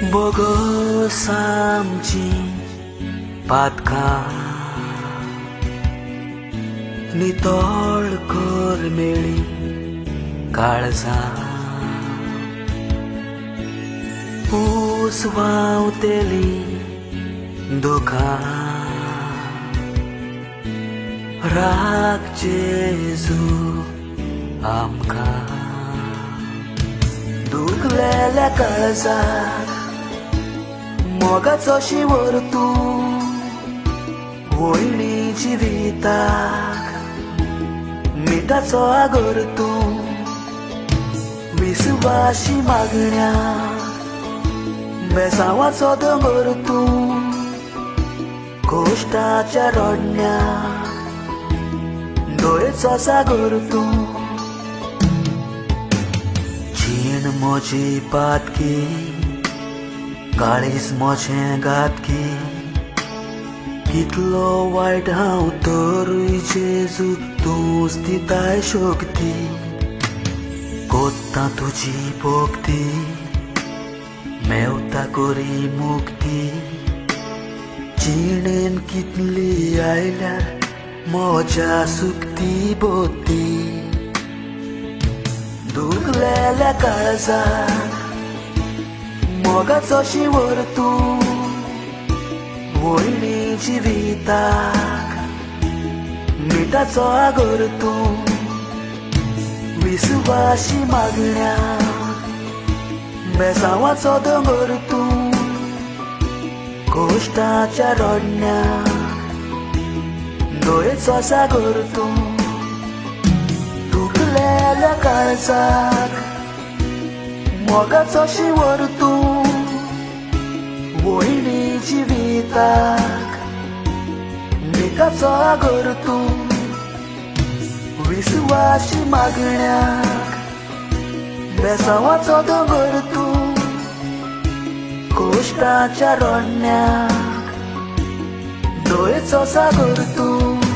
bogus आमची पातकां नितळ कर मेळी काळजां ऊस व्हांवतेली दुखां राग जेजू आमकां दुखलेल्या काळजाक मोगाचो शिवर तूं वयणी जिविताक मिठाचो आगर तूं विस्वाशी मागण्या बेसांवाचो दोंगर तूं कोश्टाच्या रोडण्या दोळेचो सागर तूं जीण म्हजी पातकी काळीज म्हजें घातकी कितलो वायट हांव तरूय जेजू तूंच दिताय शक्ती कोत्ता तुजी भोक्ती मेवता करी मुक्ती जिणेन कितली आयल्यार म्हज्या सुक्ती बोती दुखलेल्या काळजाक मोगाचो शिवर तूं वयणी जिविताक मिठाचो आगर तूं विस्वाशी मागण्या बेसांवाचो दोंगर तूं कोश्टाच्या रोडण्या दोळेचो सागर तूं दुखलेल्या काळजाक मोगाचो शिवर तूं वयणी जिविताक मिठाचो आगर तूं विस्वाशी मागण्याक बेसांवाचो दोंगर तूं कोश्टाच्या रोडण्याक दोळेचो सागर तूं